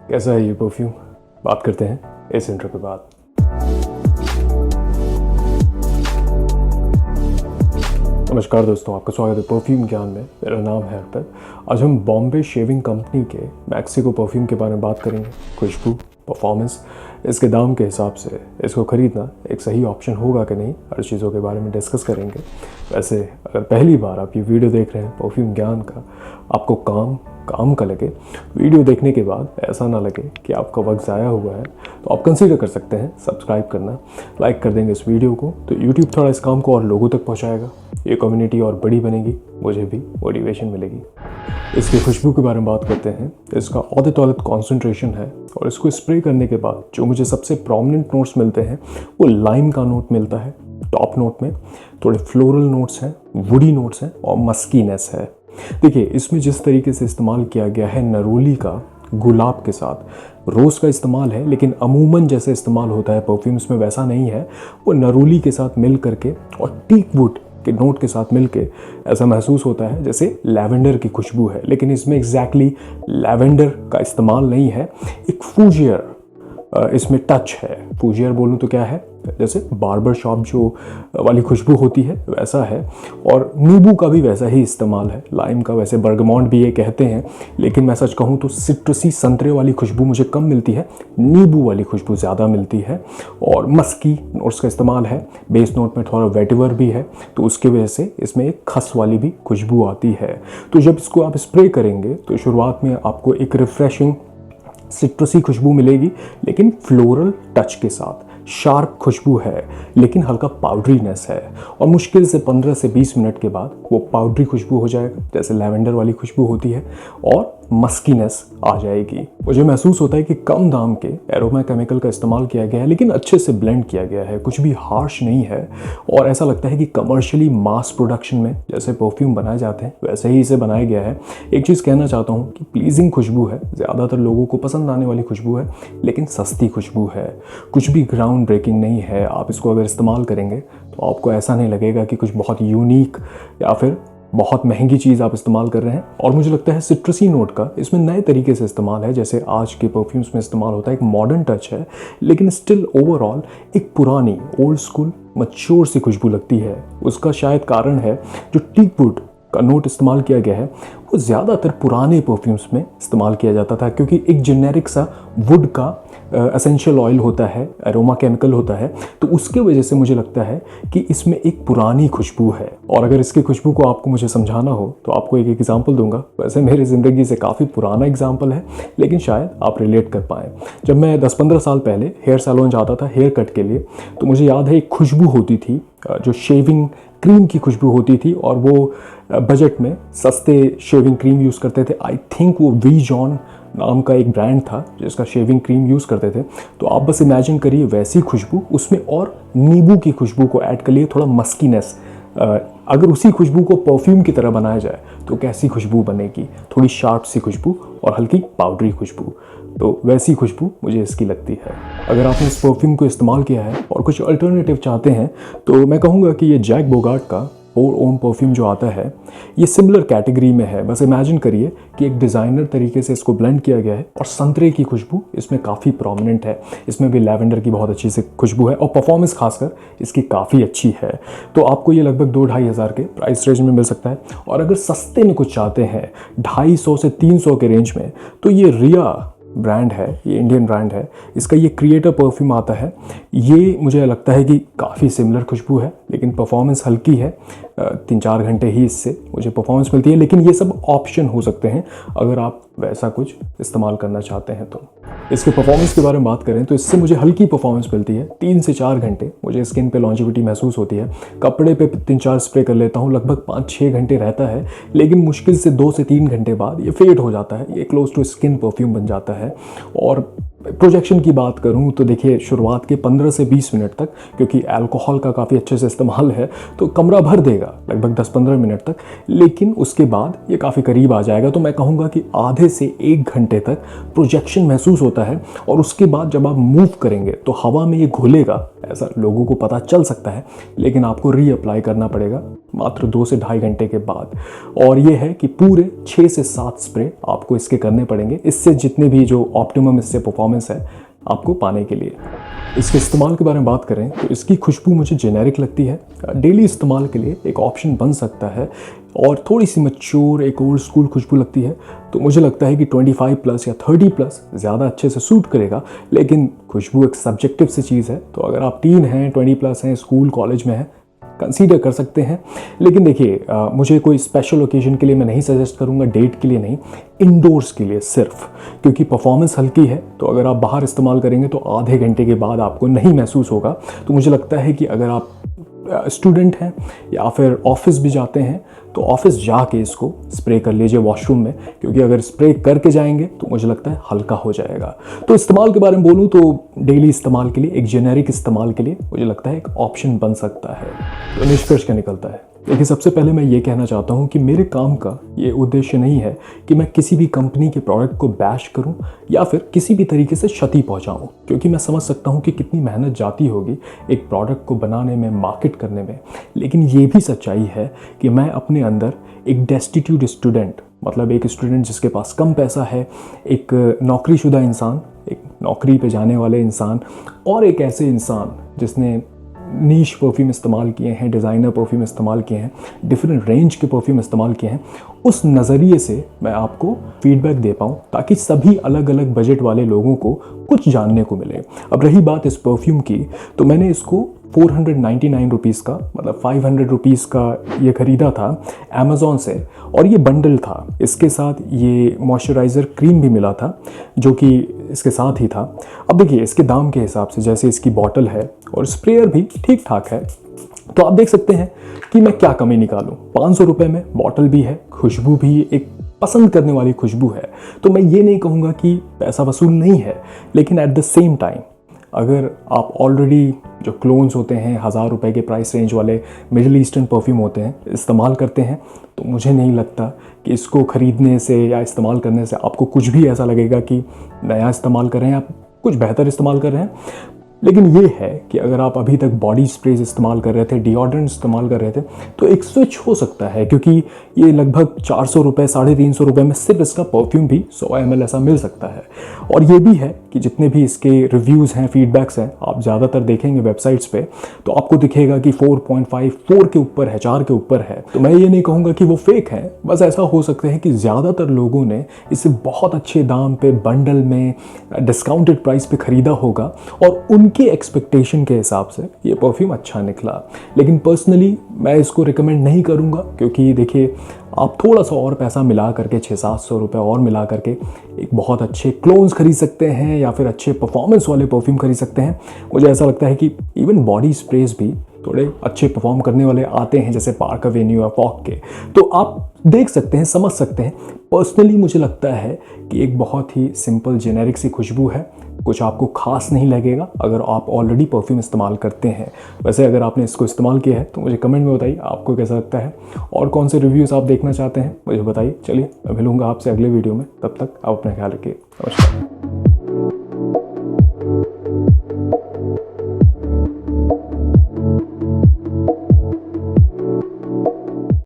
कैसा है ये परफ्यूम? बात करते हैं इस इंट्रो के बाद। नमस्कार दोस्तों, आपका स्वागत है परफ्यूम ज्ञान में। मेरा नाम है अर्पित। आज हम बॉम्बे शेविंग कंपनी के मैक्सिको परफ्यूम के बारे में बात करेंगे। खुशबू, परफॉर्मेंस, इसके दाम के हिसाब से इसको ख़रीदना एक सही ऑप्शन होगा कि नहीं, हर चीज़ों के बारे में डिस्कस करेंगे। वैसे अगर पहली बार आप ये वीडियो देख रहे हैं परफ्यूम ज्ञान का, आपको काम का लगे, वीडियो देखने के बाद ऐसा ना लगे कि आपका वक्त ज़ाया हुआ है, तो आप कंसीडर कर सकते हैं सब्सक्राइब करना। लाइक कर देंगे इस वीडियो को तो यूट्यूब थोड़ा इस काम को और लोगों तक पहुंचाएगा, ये कम्युनिटी और बड़ी बनेगी, मुझे भी मोटिवेशन मिलेगी। इसकी खुशबू के बारे में बात करते हैं। इसका ऑडिटोरिक कॉन्सेंट्रेशन है और इसको स्प्रे करने के बाद जो मुझे सबसे प्रोमिनेंट नोट्स मिलते हैं वो लाइम का नोट मिलता है। टॉप नोट में थोड़े फ्लोरल नोट्स हैं, वुडी नोट्स हैं और मस्कीनेस है। देखिए, इसमें जिस तरीके से इस्तेमाल किया गया है नरोली का गुलाब के साथ, रोज़ का इस्तेमाल है, लेकिन अमूमन जैसे इस्तेमाल होता है परफ्यूम्स में वैसा नहीं है। वो नरोली के साथ मिल करके और टीक वुड के नोट के साथ मिलके ऐसा महसूस होता है जैसे लैवेंडर की खुशबू है, लेकिन इसमें एग्जैक्टली लैवेंडर का इस्तेमाल नहीं है। एक फूजियर इसमें टच है। फूजियर बोलूँ तो क्या है, जैसे बार्बर शॉप जो वाली खुशबू होती है वैसा है। और नींबू का भी वैसा ही इस्तेमाल है। लाइम का वैसे बर्गमॉन्ट भी ये कहते हैं, लेकिन मैं सच कहूँ तो सिट्रसी संतरे वाली खुशबू मुझे कम मिलती है, नींबू वाली खुशबू ज़्यादा मिलती है। और मस्की नोट्स का इस्तेमाल है। बेस नोट में थोड़ा वेटिवर भी है, तो उसकी वजह से इसमें एक खस वाली भी खुशबू आती है। तो जब इसको आप स्प्रे करेंगे तो शुरुआत में आपको एक रिफ्रेशिंग सिट्रसी खुशबू मिलेगी, लेकिन फ्लोरल टच के साथ। शार्प खुशबू है लेकिन हल्का पाउडरीनेस है, और मुश्किल से 15 से 20 मिनट के बाद वो पाउडरी खुशबू हो जाएगा जैसे लैवेंडर वाली खुशबू होती है, और मस्कीनेस आ जाएगी। मुझे महसूस होता है कि कम दाम के एरोमा केमिकल का इस्तेमाल किया गया है, लेकिन अच्छे से ब्लेंड किया गया है, कुछ भी हार्श नहीं है। और ऐसा लगता है कि कमर्शियली मास प्रोडक्शन में जैसे परफ्यूम बनाए जाते हैं वैसे ही इसे बनाया गया है। एक चीज़ कहना चाहता हूँ कि प्लीजिंग खुशबू है, ज़्यादातर लोगों को पसंद आने वाली खुशबू है, लेकिन सस्ती खुशबू है, कुछ भी ग्राउंड ब्रेकिंग नहीं है। आप इसको अगर इस्तेमाल करेंगे तो आपको ऐसा नहीं लगेगा कि कुछ बहुत यूनिक या फिर बहुत महंगी चीज़ आप इस्तेमाल कर रहे हैं। और मुझे लगता है सिट्रसी नोट का इसमें नए तरीके से इस्तेमाल है, जैसे आज के परफ्यूम्स में इस्तेमाल होता है। एक मॉडर्न टच है, लेकिन स्टिल ओवरऑल एक पुरानी ओल्ड स्कूल मैच्योर सी खुशबू लगती है। उसका शायद कारण है जो टीक वुड का नोट इस्तेमाल किया गया है, वो ज़्यादातर पुराने परफ्यूम्स में इस्तेमाल किया जाता था, क्योंकि एक जेनेरिक सा वुड का एसेंशियल ऑयल होता है, एरोमा केमिकल होता है, तो उसके वजह से मुझे लगता है कि इसमें एक पुरानी खुशबू है। और अगर इसकी खुशबू को आपको मुझे समझाना हो तो आपको एक एग्जांपल दूंगा। वैसे मेरी ज़िंदगी से काफ़ी पुराना एग्जांपल है, लेकिन शायद आप रिलेट कर पाएँ। जब मैं 10-15 साल पहले हेयर सैलून जाता था हेयर कट के लिए, तो मुझे याद है एक खुशबू होती थी जो शेविंग क्रीम की खुशबू होती थी, और वो बजट में सस्ते शेविंग क्रीम यूज़ करते थे। आई थिंक वो वी जॉन नाम का एक ब्रांड था जिसका शेविंग क्रीम यूज़ करते थे। तो आप बस इमेजिन करिए वैसी खुशबू, उसमें और नींबू की खुशबू को ऐड कर लिए, थोड़ा मस्कीनेस। अगर उसी खुशबू को परफ्यूम की तरह बनाया जाए तो कैसी खुशबू बनेगी, थोड़ी शार्प सी खुशबू और हल्की पाउडरी खुशबू। तो वैसी खुशबू मुझे इसकी लगती है। अगर आपने इस परफ्यूम को इस्तेमाल किया है और कुछ अल्टरनेटिव चाहते हैं, तो मैं कहूँगा कि ये जैक बोगार्ट का और ओम परफ्यूम जो आता है, ये सिमिलर कैटेगरी में है। बस इमेजिन करिए कि एक डिज़ाइनर तरीके से इसको ब्लेंड किया गया है, और संतरे की खुशबू इसमें काफ़ी प्रोमिनेंट है। इसमें भी लैवेंडर की बहुत अच्छी सी खुशबू है, और परफॉर्मेंस खासकर इसकी काफ़ी अच्छी है। तो आपको ये लगभग 2-2.5 हज़ार के प्राइस रेंज में मिल सकता है। और अगर सस्ते में कुछ चाहते हैं 250 से 300 के रेंज में, तो ये रिया ब्रांड है, ये इंडियन ब्रांड है, इसका ये क्रिएटर परफ्यूम आता है। ये मुझे लगता है कि काफ़ी सिमिलर खुशबू है, लेकिन परफॉर्मेंस हल्की है। 3-4 घंटे ही इससे मुझे परफॉर्मेंस मिलती है, लेकिन ये सब ऑप्शन हो सकते हैं अगर आप वैसा कुछ इस्तेमाल करना चाहते हैं। तो इसके परफॉर्मेंस के बारे में बात करें तो इससे मुझे हल्की परफॉर्मेंस मिलती है। 3 से 4 घंटे मुझे स्किन पे लॉन्जिविटी महसूस होती है। कपड़े पे 3-4 स्प्रे कर लेता हूँ, लगभग 5-6 घंटे रहता है, लेकिन मुश्किल से 2 से 3 घंटे बाद ये फेड हो जाता है। ये क्लोज टू स्किन परफ्यूम बन जाता है। और प्रोजेक्शन की बात करूं तो देखिए, शुरुआत के 15 से 20 मिनट तक, क्योंकि अल्कोहल का काफ़ी अच्छे से इस्तेमाल है, तो कमरा भर देगा लगभग 10-15 मिनट तक, लेकिन उसके बाद ये काफ़ी करीब आ जाएगा। तो मैं कहूँगा कि आधे से 1 घंटे तक प्रोजेक्शन महसूस होता है, और उसके बाद जब आप मूव करेंगे तो हवा में ये घुलेगा ऐसा लोगों को पता चल सकता है, लेकिन आपको रीअप्लाई करना पड़ेगा मात्र 2 से ढाई घंटे के बाद। और ये है कि पूरे 6 से 7 स्प्रे आपको इसके करने पड़ेंगे, इससे जितने भी जो ऑप्टिमम इससे परफॉर्मेंस है आपको पाने के लिए। इसके इस्तेमाल के बारे में बात करें तो इसकी खुशबू मुझे जेनेरिक लगती है, डेली इस्तेमाल के लिए एक ऑप्शन बन सकता है, और थोड़ी सी मैच्योर एक ओल्ड स्कूल खुशबू लगती है। तो मुझे लगता है कि 25+ या 30+ ज़्यादा अच्छे से सूट करेगा, लेकिन खुशबू एक सब्जेक्टिव सी चीज़ है। तो अगर आप टीन हैं, 20+ हैं, स्कूल कॉलेज में हैं, कंसीडर कर सकते हैं। लेकिन देखिए, मुझे कोई स्पेशल ओकेजन के लिए मैं नहीं सजेस्ट करूंगा, डेट के लिए नहीं, इंडोर्स के लिए सिर्फ, क्योंकि परफॉर्मेंस हल्की है। तो अगर आप बाहर इस्तेमाल करेंगे तो आधे घंटे के बाद आपको नहीं महसूस होगा। तो मुझे लगता है कि अगर आप स्टूडेंट हैं या फिर ऑफिस भी जाते हैं तो ऑफिस जाके इसको स्प्रे कर लीजिए वॉशरूम में, क्योंकि अगर स्प्रे करके जाएंगे तो मुझे लगता है हल्का हो जाएगा। तो इस्तेमाल के बारे में बोलूँ तो डेली इस्तेमाल के लिए, एक जेनेरिक इस्तेमाल के लिए मुझे लगता है एक ऑप्शन बन सकता है। तो निष्कर्ष क्या निकलता है? देखिए, सबसे पहले मैं ये कहना चाहता हूँ कि मेरे काम का ये उद्देश्य नहीं है कि मैं किसी भी कंपनी के प्रोडक्ट को बैश करूँ या फिर किसी भी तरीके से क्षति पहुँचाऊँ, क्योंकि मैं समझ सकता हूँ कि कितनी मेहनत जाती होगी एक प्रोडक्ट को बनाने में, मार्केट करने में। लेकिन ये भी सच्चाई है कि मैं अपने अंदर एक डेस्टिट्यूट स्टूडेंट, मतलब एक स्टूडेंट जिसके पास कम पैसा है, एक नौकरीशुदा इंसान, एक नौकरी पे जाने वाले इंसान, और एक ऐसे इंसान जिसने नीश परफ्यूम इस्तेमाल किए हैं, डिज़ाइनर परफ्यूम इस्तेमाल किए हैं, डिफरेंट रेंज के परफ्यूम इस्तेमाल किए हैं, उस नज़रिए से मैं आपको फीडबैक दे पाऊँ, ताकि सभी अलग अलग बजट वाले लोगों को कुछ जानने को मिले। अब रही बात इस परफ्यूम की, तो मैंने इसको 499 रुपीज़ का, मतलब 500 रुपीज़ का ये ख़रीदा था अमेज़ॉन से, और ये बंडल था। इसके साथ ये मॉइस्चराइज़र क्रीम भी मिला था जो कि इसके साथ ही था। अब देखिए, इसके दाम के हिसाब से, जैसे इसकी बॉटल है और स्प्रेयर भी ठीक ठाक है, तो आप देख सकते हैं कि मैं क्या कमी निकालूं। 500 रुपये में बॉटल भी है, खुशबू भी एक पसंद करने वाली खुशबू है। तो मैं ये नहीं कहूँगा कि पैसा वसूल नहीं है, लेकिन एट द सेम टाइम अगर आप ऑलरेडी जो क्लोन्स होते हैं 1000 रुपये के प्राइस रेंज वाले मिडिल ईस्टर्न परफ्यूम होते हैं, इस्तेमाल करते हैं, तो मुझे नहीं लगता कि इसको ख़रीदने से या इस्तेमाल करने से आपको कुछ भी ऐसा लगेगा कि नया इस्तेमाल कर रहे हैं, आप कुछ बेहतर इस्तेमाल कर रहे हैं। लेकिन ये है कि अगर आप अभी तक बॉडी स्प्रेज इस्तेमाल कर रहे थे, डिओड्रेंट इस्तेमाल कर रहे थे, तो एक स्विच हो सकता है, क्योंकि ये लगभग 400 रुपये, 350 रुपये में सिर्फ इसका परफ्यूम भी 100 ml ऐसा मिल सकता है। और ये भी है कि जितने भी इसके रिव्यूज़ हैं, फीडबैक्स हैं, आप ज़्यादातर देखेंगे वेबसाइट्स पे, तो आपको दिखेगा कि 4.5, 4 के ऊपर है, 4 के ऊपर है। तो मैं ये नहीं कहूँगा कि वो फेक है, बस ऐसा हो सकता है कि ज़्यादातर लोगों ने इसे बहुत अच्छे दाम पे, बंडल में, डिस्काउंटेड प्राइस पे ख़रीदा होगा, और उनके एक्सपेक्टेशन के हिसाब से ये परफ्यूम अच्छा निकला। लेकिन पर्सनली मैं इसको रिकमेंड नहीं करूँगा, क्योंकि देखिए, आप थोड़ा सा और पैसा मिला करके, 600-700 रुपये और मिला करके एक बहुत अच्छे क्लोन्स खरीद सकते हैं या फिर अच्छे परफॉर्मेंस वाले परफ्यूम खरीद सकते हैं। मुझे ऐसा लगता है कि इवन बॉडी स्प्रेज भी थोड़े अच्छे परफॉर्म करने वाले आते हैं, जैसे पार्क एवेन्यू या फॉग के। तो आप देख सकते हैं, समझ सकते हैं। पर्सनली मुझे लगता है कि एक बहुत ही सिंपल जेनेरिक सी खुशबू है, कुछ आपको खास नहीं लगेगा अगर आप ऑलरेडी परफ्यूम इस्तेमाल करते हैं। वैसे अगर आपने इसको इस्तेमाल किया है तो मुझे कमेंट में बताइए आपको कैसा लगता है, और कौन से रिव्यूज़ आप देखना चाहते हैं मुझे बताइए। चलिए, मैं मिलूंगा आपसे अगले वीडियो में, तब तक आप अपना ख्याल रखिए। नमस्कार।